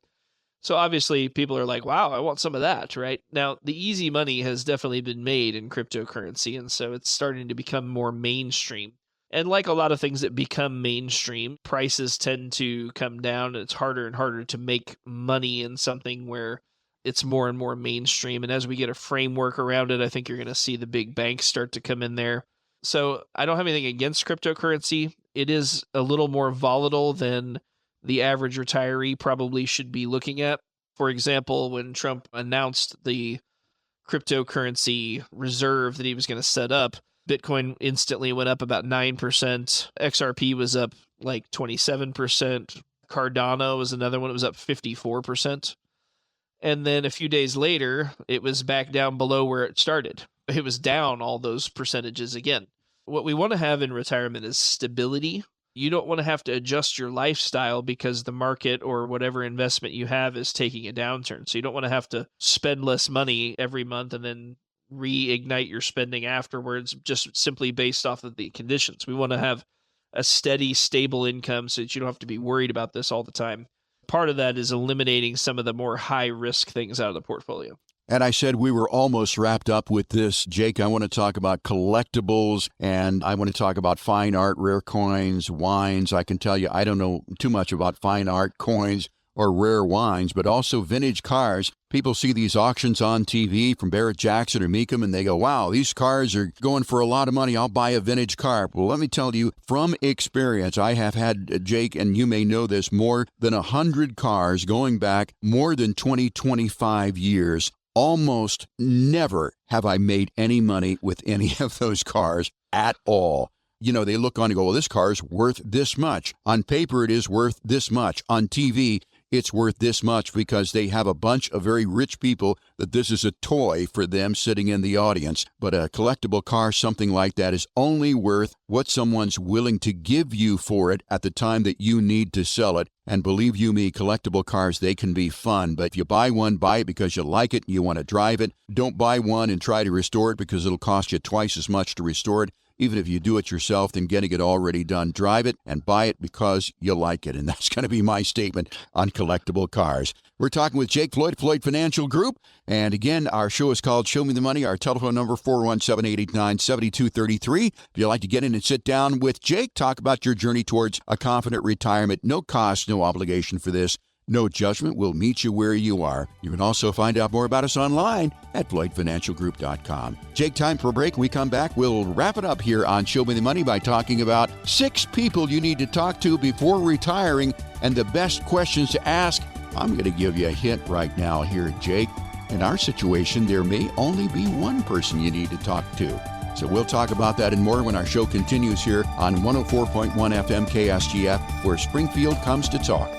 So obviously people are like, wow, I want some of that, right? Now, the easy money has definitely been made in cryptocurrency, and so it's starting to become more mainstream. And like a lot of things that become mainstream, prices tend to come down, and it's harder and harder to make money in something where it's more and more mainstream. And as we get a framework around it, I think you're going to see the big banks start to come in there. So I don't have anything against cryptocurrency. It is a little more volatile than the average retiree probably should be looking at. For example, when Trump announced the cryptocurrency reserve that he was going to set up, Bitcoin instantly went up about 9%. XRP was up like 27%. Cardano was another one. It was up 54%. And then a few days later, it was back down below where it started. It was down all those percentages again. What we want to have in retirement is stability. You don't want to have to adjust your lifestyle because the market or whatever investment you have is taking a downturn. So you don't want to have to spend less money every month and then reignite your spending afterwards, just simply based off of the conditions. We want to have a steady, stable income so that you don't have to be worried about this all the time. Part of that is eliminating some of the more high-risk things out of the portfolio. And I said we were almost wrapped up with this. Jake, I want to talk about collectibles, and I want to talk about fine art, rare coins, wines. I can tell you I don't know too much about fine art, coins, or rare wines, but also vintage cars. People see these auctions on TV from Barrett-Jackson or Mecum, and they go, wow, these cars are going for a lot of money. I'll buy a vintage car. Well, let me tell you, from experience, I have had, Jake, and you may know this, more than 100 cars going back more than 25 years. Almost never have I made any money with any of those cars at all. You know, they look on and go, well, this car's worth this much. On paper, it is worth this much. On TV, it's worth this much because they have a bunch of very rich people that this is a toy for them sitting in the audience. But a collectible car, something like that, is only worth what someone's willing to give you for it at the time that you need to sell it. And believe you me, collectible cars, they can be fun. But if you buy one, buy it because you like it and you want to drive it. Don't buy one and try to restore it because it'll cost you twice as much to restore it. Even if you do it yourself, then getting it already done, drive it and buy it because you like it. And that's going to be my statement on collectible cars. We're talking with Jake Floyd, Floyd Financial Group. And again, our show is called Show Me the Money. Our telephone number, 417-889-7233. If you'd like to get in and sit down with Jake, talk about your journey towards a confident retirement. No cost, no obligation for this. No judgment will meet you where you are. You can also find out more about us online at FloydFinancialGroup.com. Jake, time for a break. When we come back, we'll wrap it up here on Show Me the Money by talking about 6 people you need to talk to before retiring and the best questions to ask. I'm going to give you a hint right now here, Jake. In our situation, there may only be one person you need to talk to. So we'll talk about that and more when our show continues here on 104.1 FM KSGF, where Springfield comes to talk.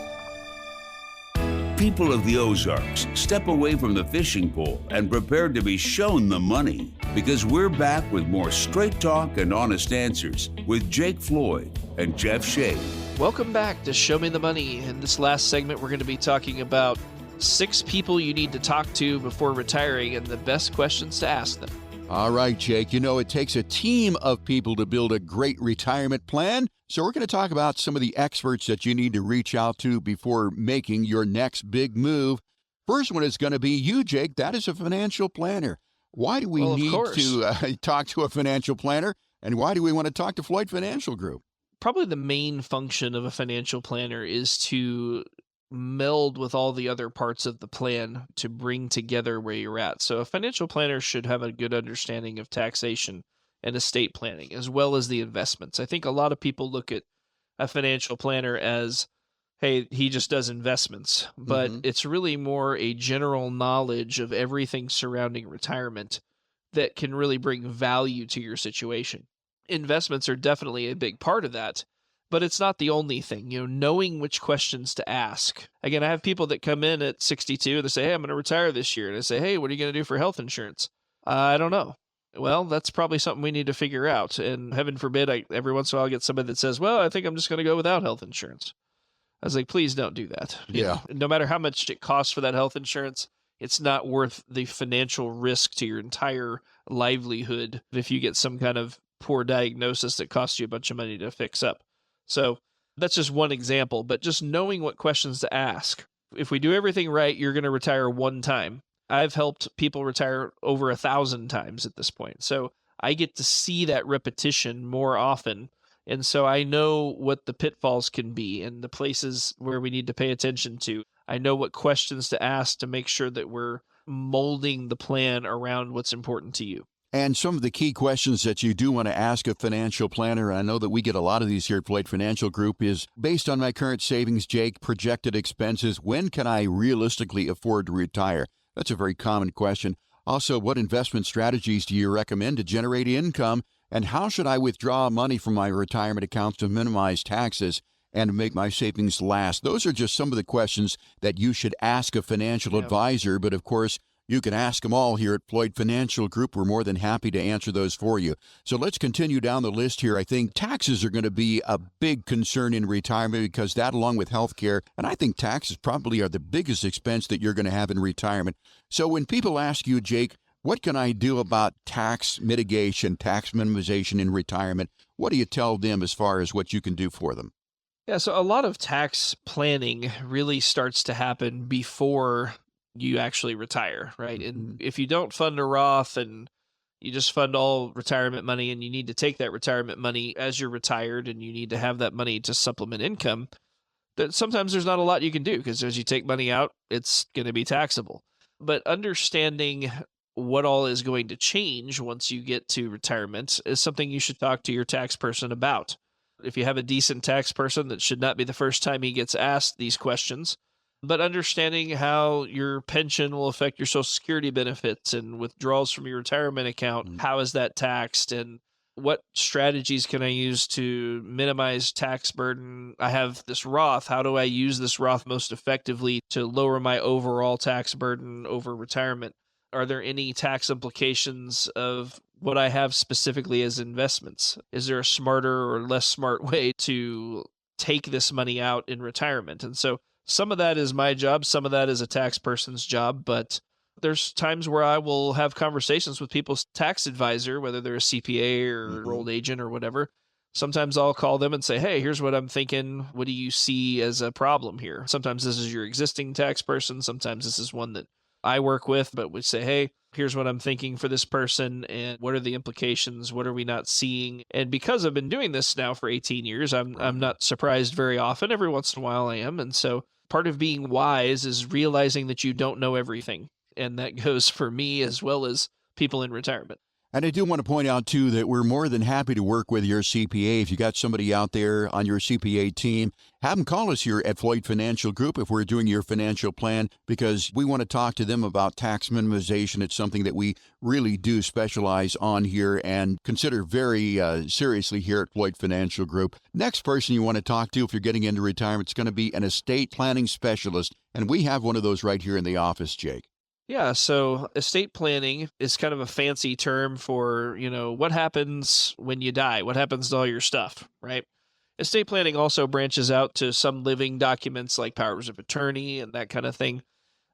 People of the Ozarks, step away from the fishing pole and prepare to be shown the money, because we're back with more straight talk and honest answers with Jake Floyd and Jeff Shea. Welcome back to Show Me the Money. In this last segment, we're going to be talking about 6 people you need to talk to before retiring and the best questions to ask them. All right, Jake, it takes a team of people to build a great retirement plan. So we're going to talk about some of the experts that you need to reach out to before making your next big move. First one is going to be you, Jake. That is a financial planner. Why do we need to talk to a financial planner? And why do we want to talk to Floyd Financial Group? Probably the main function of a financial planner is to meld with all the other parts of the plan to bring together where you're at. So a financial planner should have a good understanding of taxation and estate planning, as well as the investments. I think a lot of people look at a financial planner as, hey, he just does investments, but it's really more a general knowledge of everything surrounding retirement that can really bring value to your situation. Investments are definitely a big part of that, but it's not the only thing. Knowing which questions to ask. Again, I have people that come in at 62 and they say, hey, I'm going to retire this year. And I say, hey, what are you going to do for health insurance? I don't know. Well, that's probably something we need to figure out. And heaven forbid, every once in a while I get somebody that says, well, I think I'm just going to go without health insurance. I was like, please don't do that. Yeah. No matter how much it costs for that health insurance, it's not worth the financial risk to your entire livelihood if you get some kind of poor diagnosis that costs you a bunch of money to fix up. So that's just one example, but just knowing what questions to ask. If we do everything right, you're going to retire one time. I've helped people retire over 1,000 times at this point. So I get to see that repetition more often. And so I know what the pitfalls can be and the places where we need to pay attention to. I know what questions to ask to make sure that we're molding the plan around what's important to you. And some of the key questions that you do want to ask a financial planner, and I know that we get a lot of these here at Floyd Financial Group, is based on my current savings, Jake, projected expenses, when can I realistically afford to retire? That's a very common question. Also, what investment strategies do you recommend to generate income? And how should I withdraw money from my retirement accounts to minimize taxes and make my savings last? Those are just some of the questions that you should ask a financial advisor. But of course, you can ask them all here at Floyd Financial Group. We're more than happy to answer those for you. So let's continue down the list here. I think taxes are going to be a big concern in retirement because that, along with health care, and I think taxes probably are the biggest expense that you're going to have in retirement. So when people ask you, Jake, what can I do about tax mitigation, tax minimization in retirement? What do you tell them as far as what you can do for them? Yeah, so a lot of tax planning really starts to happen before you actually retire, right? And if you don't fund a Roth and you just fund all retirement money and you need to take that retirement money as you're retired and you need to have that money to supplement income, that sometimes there's not a lot you can do because as you take money out, it's going to be taxable. But understanding what all is going to change once you get to retirement is something you should talk to your tax person about. If you have a decent tax person, that should not be the first time he gets asked these questions. But understanding how your pension will affect your Social Security benefits and withdrawals from your retirement account, how is that taxed, and what strategies can I use to minimize tax burden? I have this Roth. How do I use this Roth most effectively to lower my overall tax burden over retirement? Are there any tax implications of what I have specifically as investments? Is there a smarter or less smart way to take this money out in retirement? And so some of that is my job. Some of that is a tax person's job. But there's times where I will have conversations with people's tax advisor, whether they're a CPA or enrolled agent or whatever. Sometimes I'll call them and say, hey, here's what I'm thinking. What do you see as a problem here? Sometimes this is your existing tax person. Sometimes this is one that I work with, but we say, hey, here's what I'm thinking for this person and what are the implications? What are we not seeing? And because I've been doing this now for 18 years, I'm not surprised very often. Every once in a while I am. And so part of being wise is realizing that you don't know everything. And that goes for me as well as people in retirement. And I do want to point out, too, that we're more than happy to work with your CPA. If you got somebody out there on your CPA team, have them call us here at Floyd Financial Group if we're doing your financial plan, because we want to talk to them about tax minimization. It's something that we really do specialize on here and consider very seriously here at Floyd Financial Group. Next person you want to talk to if you're getting into retirement is going to be an estate planning specialist. And we have one of those right here in the office, Jake. Yeah, so estate planning is kind of a fancy term for, what happens when you die? What happens to all your stuff, right? Estate planning also branches out to some living documents like powers of attorney and that kind of thing.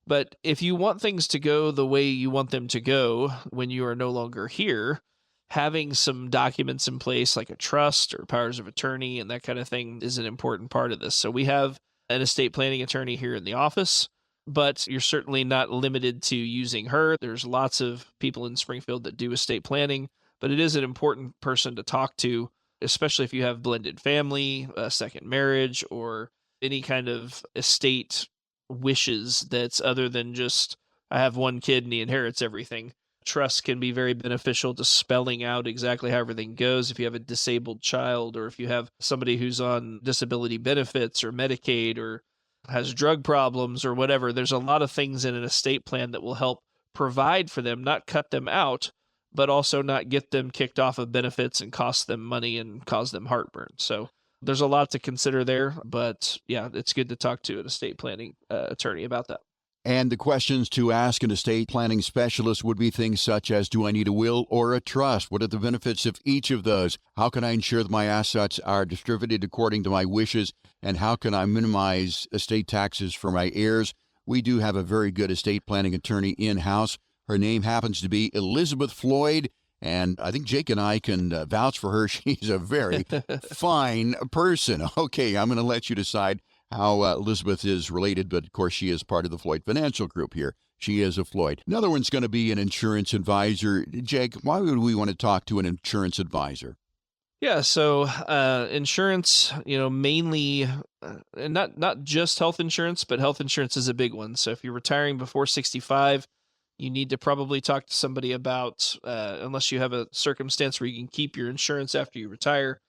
But if you want things to go the way you want them to go when you are no longer here, having some documents in place like a trust or powers of attorney and that kind of thing is an important part of this. So we have an estate planning attorney here in the office, but you're certainly not limited to using her. There's lots of people in Springfield that do estate planning, but it is an important person to talk to, especially if you have blended family, a second marriage, or any kind of estate wishes that's other than just, I have one kid and he inherits everything. Trust can be very beneficial to spelling out exactly how everything goes. If you have a disabled child, or if you have somebody who's on disability benefits or Medicaid or has drug problems or whatever, there's a lot of things in an estate plan that will help provide for them, not cut them out, but also not get them kicked off of benefits and cost them money and cause them heartburn. So there's a lot to consider there, but yeah, it's good to talk to an estate planning attorney about that. And the questions to ask an estate planning specialist would be things such as, do I need a will or a trust? What are the benefits of each of those? How can I ensure that my assets are distributed according to my wishes? And how can I minimize estate taxes for my heirs? We do have a very good estate planning attorney in-house. Her name happens to be Elizabeth Floyd, and I think Jake and I can vouch for her. She's a very fine person. Okay, I'm going to let you decide how Elizabeth is related, but of course she is part of the Floyd Financial Group here. She is a Floyd. Another one's going to be an insurance advisor. Jake, why would we want to talk to an insurance advisor? Yeah, so insurance, mainly, not just health insurance, but health insurance is a big one. So if you're retiring before 65, you need to probably talk to somebody about, unless you have a circumstance where you can keep your insurance after you retire,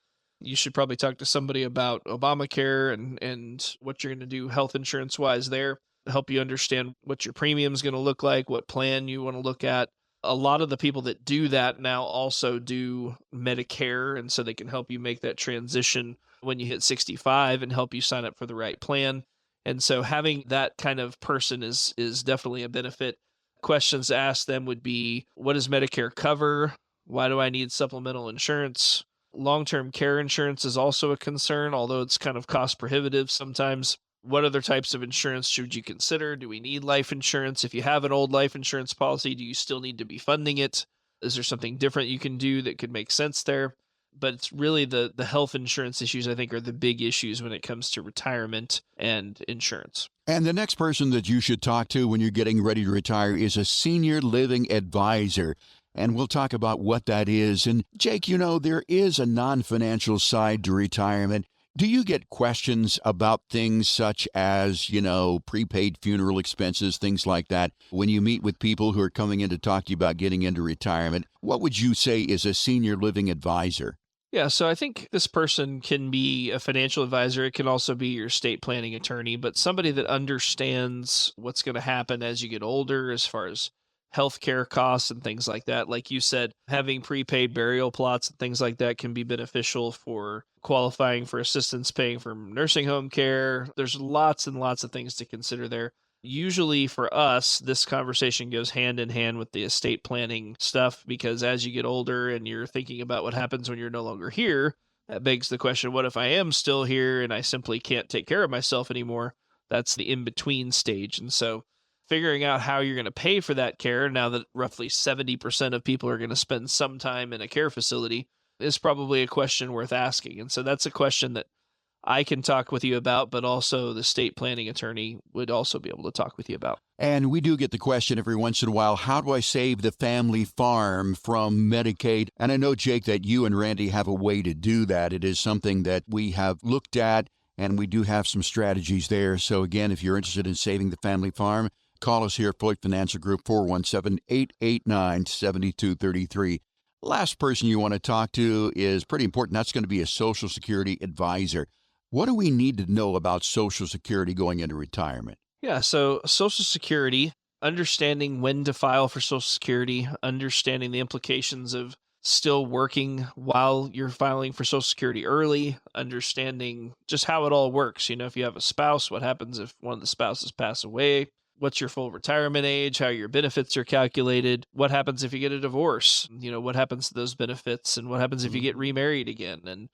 you should probably talk to somebody about Obamacare and what you're going to do health insurance wise there, help you understand what your premium is going to look like, what plan you want to look at. A lot of the people that do that now also do Medicare, and so they can help you make that transition when you hit 65 and help you sign up for the right plan. And so having that kind of person is definitely a benefit. Questions to ask them would be, what does Medicare cover? Why do I need supplemental insurance? Long-term care insurance is also a concern, although it's kind of cost prohibitive sometimes. What other types of insurance should you consider? Do we need life insurance? If you have an old life insurance policy, do you still need to be funding it? Is there something different you can do that could make sense there? But it's really the health insurance issues, I think, are the big issues when it comes to retirement and insurance. And the next person that you should talk to when you're getting ready to retire is a senior living advisor. And we'll talk about what that is. And Jake, there is a non-financial side to retirement. Do you get questions about things such as, prepaid funeral expenses, things like that, when you meet with people who are coming in to talk to you about getting into retirement? What would you say is a senior living advisor? Yeah, so I think this person can be a financial advisor. It can also be your estate planning attorney, but somebody that understands what's going to happen as you get older as far as healthcare costs and things like that. Like you said, having prepaid burial plots and things like that can be beneficial for qualifying for assistance paying for nursing home care. There's lots and lots of things to consider there. Usually for us, this conversation goes hand in hand with the estate planning stuff, because as you get older and you're thinking about what happens when you're no longer here, that begs the question, what if I am still here and I simply can't take care of myself anymore? That's the in-between stage. And so figuring out how you're going to pay for that care, now that roughly 70% of people are going to spend some time in a care facility, is probably a question worth asking. And so that's a question that I can talk with you about, but also the estate planning attorney would also be able to talk with you about. And we do get the question every once in a while, how do I save the family farm from Medicaid? And I know, Jake, that you and Randy have a way to do that. It is something that we have looked at and we do have some strategies there. So again, if you're interested in saving the family farm, call us here at Floyd Financial Group, 417-889-7233. Last person you want to talk to is pretty important. That's going to be a Social Security advisor. What do we need to know about Social Security going into retirement? Yeah, so Social Security, understanding when to file for Social Security, understanding the implications of still working while you're filing for Social Security early, understanding just how it all works. If you have a spouse, what happens if one of the spouses pass away? What's your full retirement age? How your benefits are calculated? What happens if you get a divorce? What happens to those benefits? And what happens if you get remarried again? And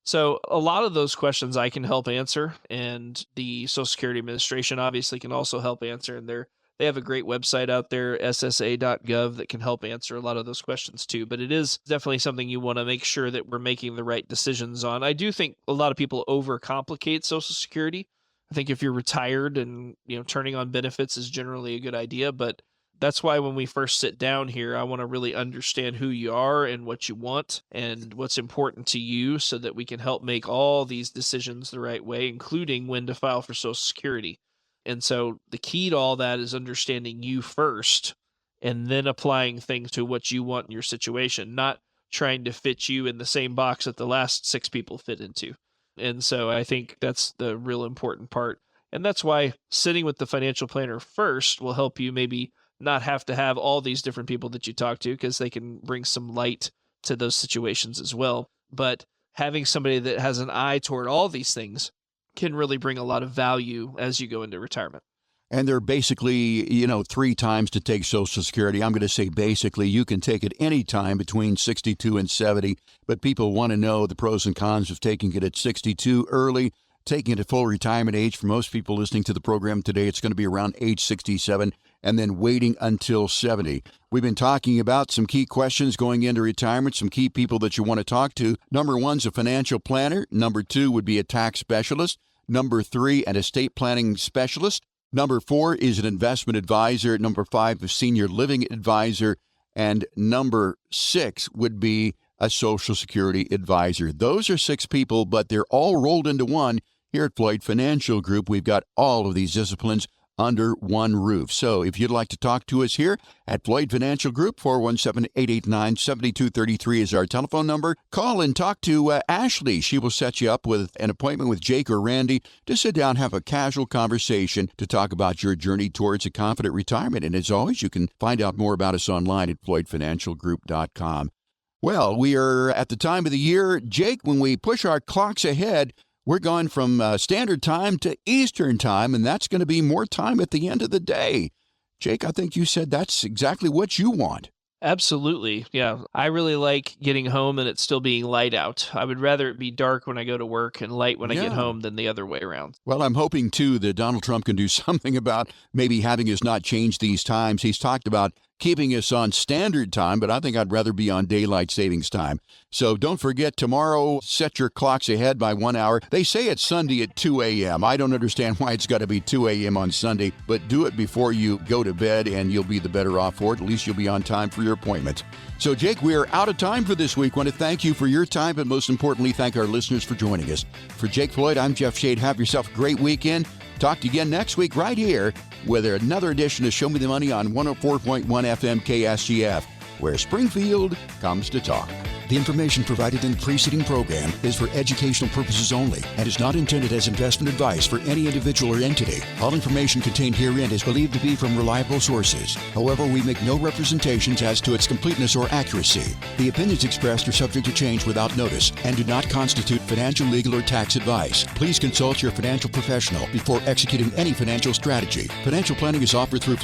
so a lot of those questions I can help answer, and the Social Security Administration obviously can also help answer. And they have a great website out there, ssa.gov, that can help answer a lot of those questions too. But it is definitely something you want to make sure that we're making the right decisions on. I do think a lot of people overcomplicate Social Security. I think if you're retired and turning on benefits is generally a good idea, but that's why when we first sit down here, I want to really understand who you are and what you want and what's important to you so that we can help make all these decisions the right way, including when to file for Social Security. And so the key to all that is understanding you first and then applying things to what you want in your situation, not trying to fit you in the same box that the last 6 people fit into. And so I think that's the real important part. And that's why sitting with the financial planner first will help you maybe not have to have all these different people that you talk to, because they can bring some light to those situations as well. But having somebody that has an eye toward all these things can really bring a lot of value as you go into retirement. And there are basically, 3 times to take Social Security. I'm going to say basically you can take it any time between 62 and 70, but people want to know the pros and cons of taking it at 62 early, taking it at full retirement age. For most people listening to the program today, it's going to be around age 67, and then waiting until 70. We've been talking about some key questions going into retirement, some key people that you want to talk to. Number 1's a financial planner. Number 2 would be a tax specialist. Number 3, an estate planning specialist. Number 4 is an investment advisor. Number 5, a senior living advisor. And number 6 would be a Social Security advisor. Those are 6 people, but they're all rolled into one. Here at Floyd Financial Group, we've got all of these disciplines under one roof. So if you'd like to talk to us here at Floyd Financial Group, 417-889-7233 is our telephone number. Call and talk to Ashley. She will set you up with an appointment with Jake or Randy to sit down, have a casual conversation to talk about your journey towards a confident retirement. And as always, you can find out more about us online at floydfinancialgroup.com. Well, we are at the time of the year, Jake, when we push our clocks ahead, we're going from Standard Time to Eastern Time, and that's going to be more time at the end of the day. Jake, I think you said that's exactly what you want. Absolutely. Yeah. I really like getting home and it still being light out. I would rather it be dark when I go to work and light when I get home than the other way around. Well, I'm hoping, too, that Donald Trump can do something about maybe having us not change these times. He's talked about keeping us on Standard Time, but I think I'd rather be on Daylight Savings Time. So don't forget, tomorrow, set your clocks ahead by 1 hour. They say it's Sunday at 2 a.m. I don't understand why it's got to be 2 a.m. on Sunday, but do it before you go to bed, and you'll be the better off for it. At least you'll be on time for your appointment. So, Jake, we are out of time for this week. I want to thank you for your time, but most importantly, thank our listeners for joining us. For Jake Floyd, I'm Jeff Shade. Have yourself a great weekend. Talk to you again next week right here with another edition of Show Me the Money on 104.1 FM KSGF, where Springfield comes to talk. The information provided in the preceding program is for educational purposes only and is not intended as investment advice for any individual or entity. All information contained herein is believed to be from reliable sources. However, we make no representations as to its completeness or accuracy. The opinions expressed are subject to change without notice and do not constitute financial, legal, or tax advice. Please consult your financial professional before executing any financial strategy. Financial planning is offered through Floyd